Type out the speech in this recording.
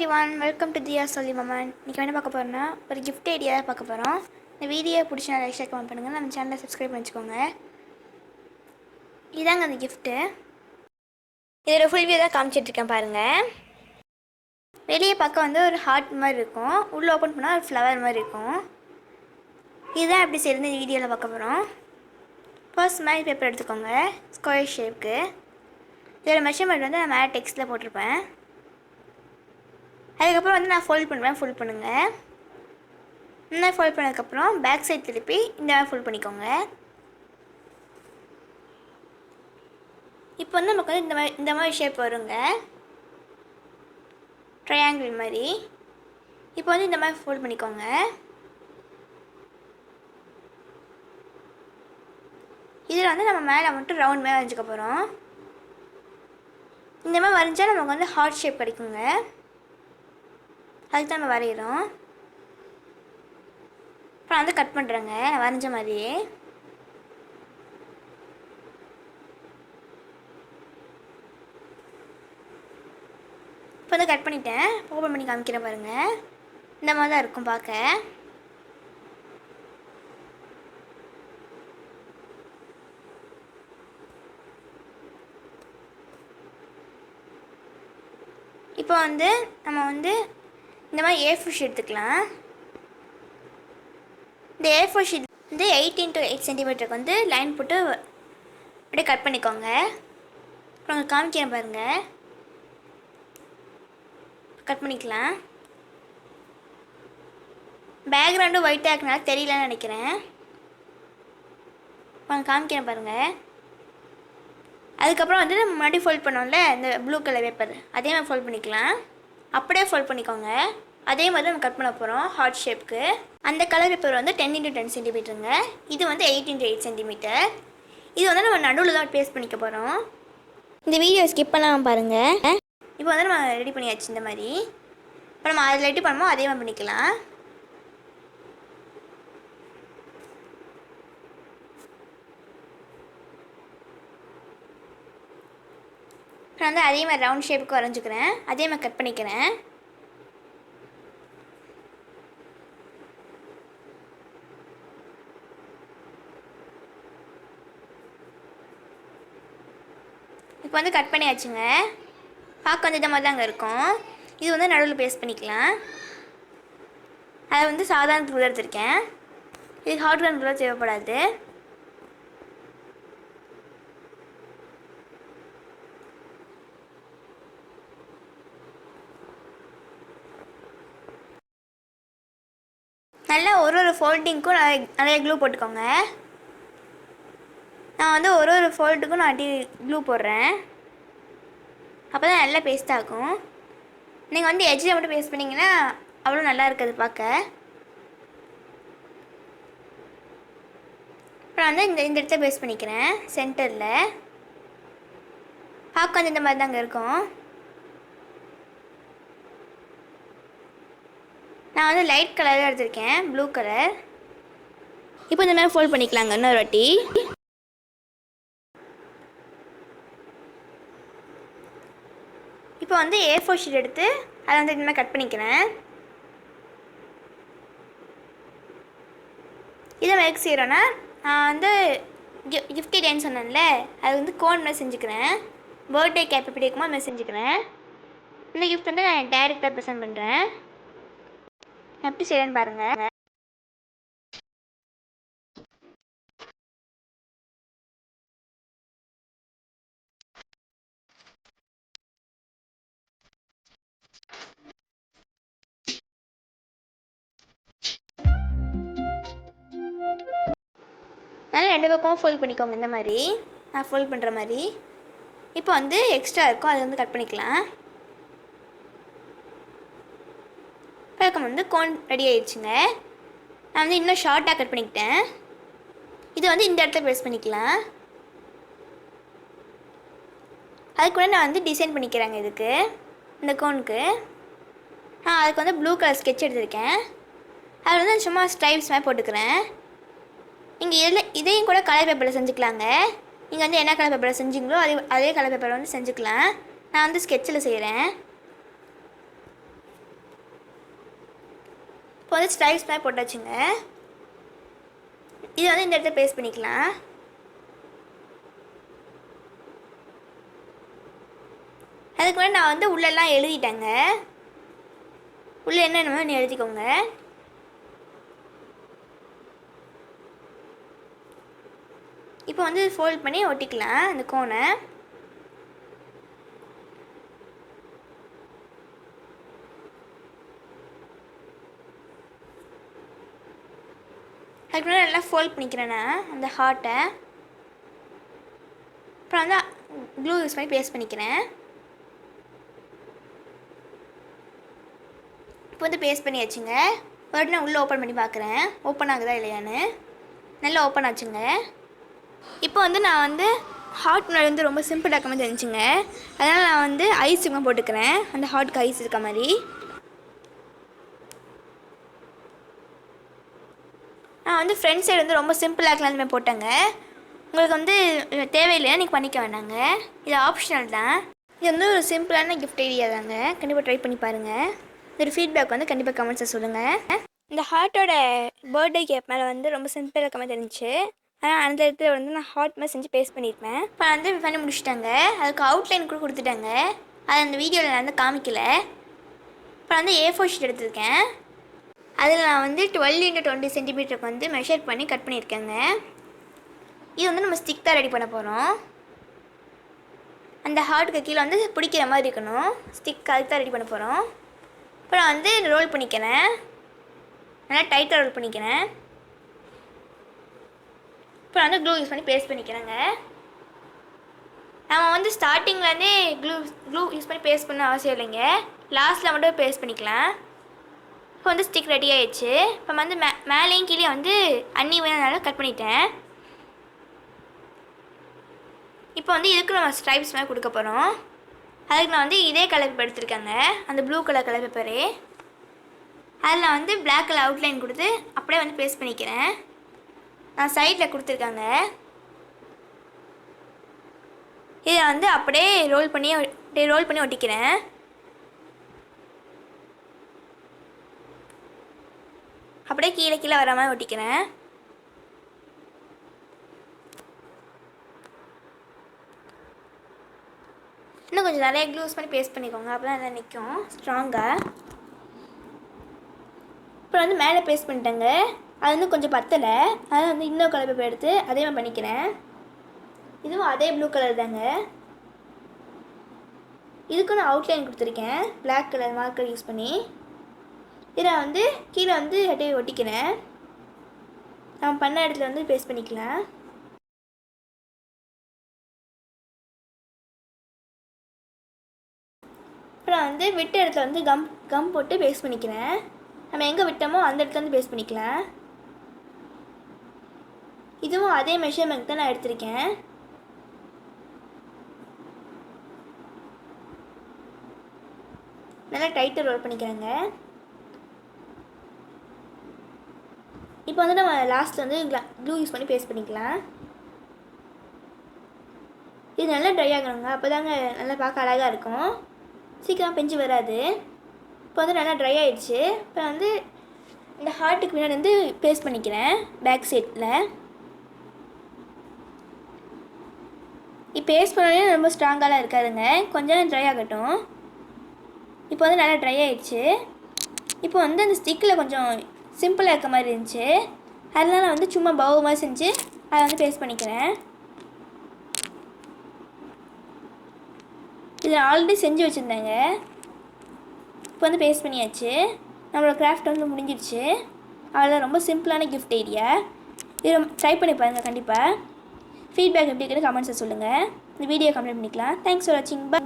everyone, welcome to Diya Solly Maman. இன்னைக்கு என்ன பார்க்க போறோம்னா ஒரு gift ஐடியா தான் பார்க்க போறோம். இந்த வீடியோ பிடிச்சா லைக் ஷேர் கமெண்ட் பண்ணுங்க. நம்ம சேனலை சப்ஸ்கிரைப் பண்ணிக்கோங்க. இதாங்க அந்த gift. இதோட ஃபுல் வியூ தான் காமிச்சிட்டு இருக்கேன் பாருங்க. வெளியே பார்க்க வந்து ஒரு ஹார்ட் மாதிரி இருக்கும். உள்ள ஓபன் பண்ணா ஒரு ஃப்ளவர் மாதிரி இருக்கும். இதான் எப்படி செய்யறது இந்த வீடியோல பார்க்க போறோம். ஃபர்ஸ்ட் ஸ்மைல் பேப்பர் எடுத்துக்கோங்க. ஸ்கொயர் ஷேப்க்கு. இதோட மெஷர்மென்ட் வந்து நான் மேல டெக்ஸ்ட்ல போட்டுருப்பேன். அதுக்கப்புறம் வந்து நான் ஃபோல்ட் பண்ணுவேன். ஃபோல்ட் பண்ணுங்கள். இன்னும் ஃபோல்ட் பண்ணதுக்கப்புறம் பேக் சைட் திருப்பி இந்த மாதிரி ஃபோல்ட் பண்ணிக்கோங்க. இப்போ வந்து நமக்கு வந்து இந்த மாதிரி ஷேப் வருங்க, ட்ரையாங்கிள் மாதிரி. இப்போ வந்து இந்த மாதிரி ஃபோல்ட் பண்ணிக்கோங்க. இதில் வந்து நம்ம மேலே மட்டும் ரவுண்ட் மேலே வரைஞ்சிக்க போகிறோம். இந்த மாதிரி வரைஞ்சால் நமக்கு வந்து ஹார்ட் ஷேப் கிடைக்குங்க. அதுக்கு தான் நம்ம வரைகிறோம். அப்புறம் வந்து கட் பண்ணுறேங்க வரைஞ்ச மாதிரியே. இப்போ வந்து கட் பண்ணிட்டேன். ஓப்பன் பண்ணி காமிக்கிறேன் பாருங்கள். இந்த மாதிரி தான் இருக்கும் பார்க்க. இப்போ வந்து நம்ம வந்து இந்த மாதிரி A4 ஷீட் எடுத்துக்கலாம். இந்த A4 ஷீட் வந்து 8 × 8 சென்டிமீட்டருக்கு வந்து லைன் போட்டு அப்படியே கட் பண்ணிக்கோங்க. அப்புறம் உங்களுக்கு காமிக்கிறேன் பாருங்கள். கட் பண்ணிக்கலாம். பேக்ரவுண்டு ஒயிட்டாக இருக்கனால தெரியலன்னு நினைக்கிறேன். அப்புறம் காமிக்கிறேன் பாருங்கள். அதுக்கப்புறம் வந்து நம்ம முன்னாடி ஃபோல்ட் பண்ணோம்ல இந்த ப்ளூ கலர் பேப்பர், அதே மாதிரி ஃபோல்ட் பண்ணிக்கலாம். அப்படியே ஃபோல்ட் பண்ணிக்கோங்க. அதே மாதிரி நம்ம கட் பண்ண போகிறோம் ஹார்ட் ஷேப்க்கு. அந்த கலர் பேப்பர் வந்து 10 × 10 சென்டிமீட்டருங்க. இது வந்து 8 × 8 சென்டிமீட்டர். இது வந்து நம்ம நடுவில் தான் பேஸ்ட் பண்ணிக்க போகிறோம். இந்த வீடியோ ஸ்கிப் பண்ணாமல் பாருங்கள். இப்போ வந்து நம்ம ரெடி பண்ணியாச்சு இந்த மாதிரி. இப்போ நம்ம அதில் ரெடி பண்ணுமோ அதே மாதிரி பண்ணிக்கலாம். நான் வந்து அதே மாதிரி ரவுண்ட் ஷேப்புக்கு வரைஞ்சிக்கிறேன். அதே மாதிரி கட் பண்ணிக்கிறேன். இப்போ வந்து கட் பண்ணியாச்சுங்க. பார்க்க வந்து இந்த மாதிரி தாங்க இருக்கும். இது வந்து நடுவில் பேஸ்ட் பண்ணிக்கலாம். அதை வந்து சாதாரண க்ளூ எடுத்திருக்கேன். இது ஹாட் கன் க்ளூ தேவைப்படாது. நல்லா ஒரு ஃபோல்டிங்க்கும் நிறைய க்ளூ போட்டுக்கோங்க. நான் வந்து ஒரு ஃபோல்டுக்கும் நான் க்ளூ போடுறேன். அப்போ தான் நல்லா பேஸ்ட் ஆகும். நீங்கள் வந்து எட்ஜில் மட்டும் பேஸ்ட் பண்ணிங்கன்னா அவ்வளோ நல்லா இருக்காது பார்க்க. அப்புறம் வந்து இந்த இடத்த பேஸ்ட் பண்ணிக்கிறேன் சென்டரில். பார்க்க வந்து இந்த மாதிரி தாங்க இருக்கும். நான் வந்து லைட் கலராக எடுத்திருக்கேன், ப்ளூ கலர். இப்போ இந்த மாதிரி ஃபோல்ட் பண்ணிக்கலாங்க இன்னொரு வாட்டி. இப்போ வந்து A4 ஷீட் எடுத்து அதை வந்து இந்த மாதிரி கட் பண்ணிக்கிறேன். இதை எதுக்கு செய்கிறோன்னா, நான் வந்து கிஃப்ட் ஐடியான்னு சொன்னேன்ல, அது வந்து கோன் மாதிரி செஞ்சுக்கிறேன். பர்த்டே கேப் எப்படி இருக்குமோ அது மாதிரி செஞ்சுக்கிறேன். இந்த கிஃப்ட் வந்து நான் டைரெக்டாக ப்ரெசென்ட் பண்ணுறேன். எப்படி செய்யறேன்னு பாருங்க. நல்லா 2 பக்கமும் ஃபோல்ட் பண்ணிக்கோங்க இந்த மாதிரி. நான் ஃபோல்ட் பண்ணுற மாதிரி. இப்போ வந்து எக்ஸ்ட்ரா இருக்கும், அதை வந்து கட் பண்ணிக்கலாம். பக்கம் வந்து கோன் ரெடி ஆயிடுச்சுங்க. நான் வந்து இன்னும் ஷார்ட்டாக கட் பண்ணிக்கிட்டேன். இது வந்து இந்த இடத்துல ப்ரெஸ் பண்ணிக்கலாம். அதுக்கு கூட நான் வந்து டிசைன் பண்ணிக்கிறேங்க இதுக்கு, இந்த கோனுக்கு. அதுக்கு வந்து ப்ளூ கலர் ஸ்கெட்ச் எடுத்திருக்கேன். அதில் வந்து சும்மா ஸ்ட்ரைப்ஸ் மாதிரி போட்டுக்கிறேன். நீங்கள் இதையும் கூட கலர் பேப்பரில் செஞ்சுக்கலாங்க. நீங்கள் வந்து என்ன கலர் பேப்பரில் செஞ்சீங்களோ அதே கலர் பேப்பரில் வந்து செஞ்சுக்கலாம். நான் வந்து ஸ்கெட்சில் செய்கிறேன். இப்போ வந்து ஸ்ட்ரைப்ஸ் மாதிரி போட்டாச்சுங்க. இதை வந்து இந்த இடத்துல பேஸ்ட் பண்ணிக்கலாம். அதுக்கு முன்னாடி நான் வந்து உள்ளெல்லாம் எழுதிட்டேங்க. உள்ளே என்னென்ன நீ எழுதிக்கோங்க. இப்போ வந்து ஃபோல்ட் பண்ணி ஒட்டிக்கலாம் அந்த கோனை. அதுக்கு முன்னாடி நல்லா ஃபோல்ட் பண்ணிக்கிறேன்னா அந்த ஹார்ட்டை. அப்புறம் வந்து க்ளூ யூஸ் பண்ணி பேஸ்ட் பண்ணிக்கிறேன். இப்போ வந்து பேஸ்ட் பண்ணியாச்சுங்க. ஒரு நான் உள்ளே ஓப்பன் பண்ணி பார்க்குறேன் ஓப்பன் ஆகுதா இல்லையான்னு. நல்லா ஓப்பன் ஆச்சுங்க. இப்போ வந்து நான் வந்து ஹார்ட் முன்னாடி வந்து ரொம்ப சிம்பிள் இருக்க மாதிரி இருந்துச்சுங்க. அதனால் நான் வந்து ஐஸ் சும்மா போட்டுக்கிறேன். அந்த ஹார்ட்டுக்கு ஐஸ் இருக்க மாதிரி. நான் வந்து ஃப்ரண்ட் சைடு வந்து ரொம்ப சிம்பிளாக இருக்கலாம்னு போட்டேங்க. உங்களுக்கு வந்து தேவையில்லையா நீங்கள் பண்ணிக்க வேண்டாங்க. இது ஆப்ஷனல் தான். இது வந்து ஒரு சிம்பிளான கிஃப்ட் ஐடியா தாங்க. கண்டிப்பாக ட்ரை பண்ணி பாருங்கள். ஒரு ஃபீட்பேக் வந்து கண்டிப்பாக கமெண்ட்ஸில் சொல்லுங்கள். இந்த ஹார்ட்டோட பர்த்டே கேப் மேலே வந்து ரொம்ப சிம்பிளாக இருக்க மாதிரி இருந்துச்சு. ஆனால் அந்த இடத்துல வந்து நான் ஹார்ட் மாதிரி செஞ்சு பேஸ்ட் பண்ணியிருப்பேன். இப்போ வந்து பண்ணி முடிச்சுட்டாங்க. அதுக்கு அவுட்லைன் கூட கொடுத்துட்டாங்க. அது அந்த வீடியோவில் நான் வந்து காமிக்கல. இப்போ வந்து A4 ஷீட் எடுத்திருக்கேன். அதில் நான் வந்து 12 x 20 சென்டிமீட்டருக்கு வந்து மெஷர் பண்ணி கட் பண்ணியிருக்கேங்க. இது வந்து நம்ம ஸ்டிக் தான் ரெடி பண்ண போகிறோம். அந்த ஹார்ட்டுக்கு கீழே வந்து பிடிக்கிற மாதிரி இருக்கணும். ஸ்டிக் அதுக்கு தான் ரெடி பண்ண போகிறோம். அப்புறம் வந்து ரோல் பண்ணிக்கிறேன். நல்லா டைட்டாக ரோல் பண்ணிக்கிறேன். அப்புறம் வந்து க்ளூ யூஸ் பண்ணி பேஸ்ட் பண்ணிக்கிறேங்க. நம்ம வந்து ஸ்டார்டிங்லேருந்தே க்ளூ யூஸ் பண்ணி பேஸ்ட் பண்ண அவசியம் இல்லைங்க. லாஸ்ட்டில் மட்டும் பேஸ்ட் பண்ணிக்கலாம். இப்போ வந்து ஸ்டிக் ரெடி ஆகிடுச்சு. இப்போ வந்து மேலேயும் கீழே வந்து அன்னி வேணால கட் பண்ணிட்டேன். இப்போ வந்து இதுக்கு நம்ம ஸ்ட்ரைப்ஸ் மாதிரி கொடுக்க போகிறோம். அதுக்கு நான் வந்து இதே கலர் பேப்பர் எடுத்துருக்கேங்க. அந்த ப்ளூ கலர் பேப்பரு. அதில் நான் வந்து பிளாக் கலர் அவுட்லைன் கொடுத்து அப்படியே வந்து பேஸ்ட் பண்ணிக்கிறேன். நான் சைடில் கொடுத்துருக்காங்க. இதை வந்து அப்படியே ரோல் பண்ணி ஒட்டிக்கிறேன். அப்படியே கீழே வர மாதிரி ஒட்டிக்கிறேன். இன்னும் கொஞ்சம் நிறைய க்ளூஸ் பண்ணி பேஸ்ட் பண்ணிக்கோங்க. அப்போ தான் எல்லாம் நிற்கும் ஸ்ட்ராங்காக. அப்புறம் வந்து மேலே பேஸ்ட் பண்ணிட்டேங்க. அது வந்து கொஞ்சம் பத்தலை. அதனால் வந்து இன்னொரு கலர் பேப்பர் எடுத்து அதே மாதிரி பண்ணிக்கிறேன். இதுவும் அதே ப்ளூ கலர் தாங்க. இதுக்கும் நான் அவுட்லைன் கொடுத்துருக்கேன் பிளாக் கலர் மார்க்கர் யூஸ் பண்ணி. இதை வந்து கீழே வந்து அப்படியே ஒட்டிக்கிறேன். நம்ம பண்ண இடத்துல வந்து பேஸ்ட் பண்ணிக்கலாம். அப்புறம் வந்து விட்ட இடத்துல வந்து கம் போட்டு பேஸ்ட் பண்ணிக்கிறேன். நம்ம எங்கே விட்டோமோ அந்த இடத்துல வந்து பேஸ்ட் பண்ணிக்கலாம். இதுவும் அதே மெஷர்மெண்ட் தான் நான் எடுத்திருக்கேன். நல்லா டைட்டாக ரோல் பண்ணிக்கிறேங்க. இப்போ வந்து நம்ம லாஸ்ட்டில் வந்து க்ளூ யூஸ் பண்ணி பேஸ்ட் பண்ணிக்கலாம். இது நல்லா ட்ரை ஆகணுங்க. அப்போ தாங்க நல்லா பார்க்க அழகாக இருக்கும். சீக்கிரம் பெஞ்சு வராது. இப்போ வந்து நல்லா ட்ரை ஆகிடுச்சு. இப்போ வந்து இந்த ஹார்ட்டுக்கு பின்னாடி வந்து பேஸ்ட் பண்ணிக்கிறேன் பேக் சைடில். இப்போ பேஸ்ட் பண்ணோடனே ரொம்ப ஸ்ட்ராங்காலாம் இருக்காதுங்க. கொஞ்சம் ட்ரை ஆகட்டும். இப்போ வந்து நல்லா ட்ரை ஆகிடுச்சு. இப்போ வந்து அந்த ஸ்டிக்கில் கொஞ்சம் சிம்பிளாக இருக்க மாதிரி இருந்துச்சு. அதனால் நான் வந்து சும்மா பவு மாதிரி செஞ்சு அதை வந்து பேஸ்ட் பண்ணிக்கிறேன். இது ஆல்ரெடி செஞ்சு வச்சுருந்தேங்க. இப்போ வந்து பேஸ்ட் பண்ணியாச்சு. நம்மளோட கிராஃப்ட் வந்து முடிஞ்சிடுச்சு. அவ்வளோதான். ரொம்ப சிம்பிளான கிஃப்ட் ஐடியா. இது ட்ரை பண்ணி பாருங்கள் கண்டிப்பாக. ஃபீட்பேக் எப்படி இருக்குன்னு கமெண்ட்ஸை சொல்லுங்கள். இந்த வீடியோ கம்ப்ளீட் பண்ணிக்கலாம். தேங்க்ஸ் ஃபார் வாட்சிங். பை.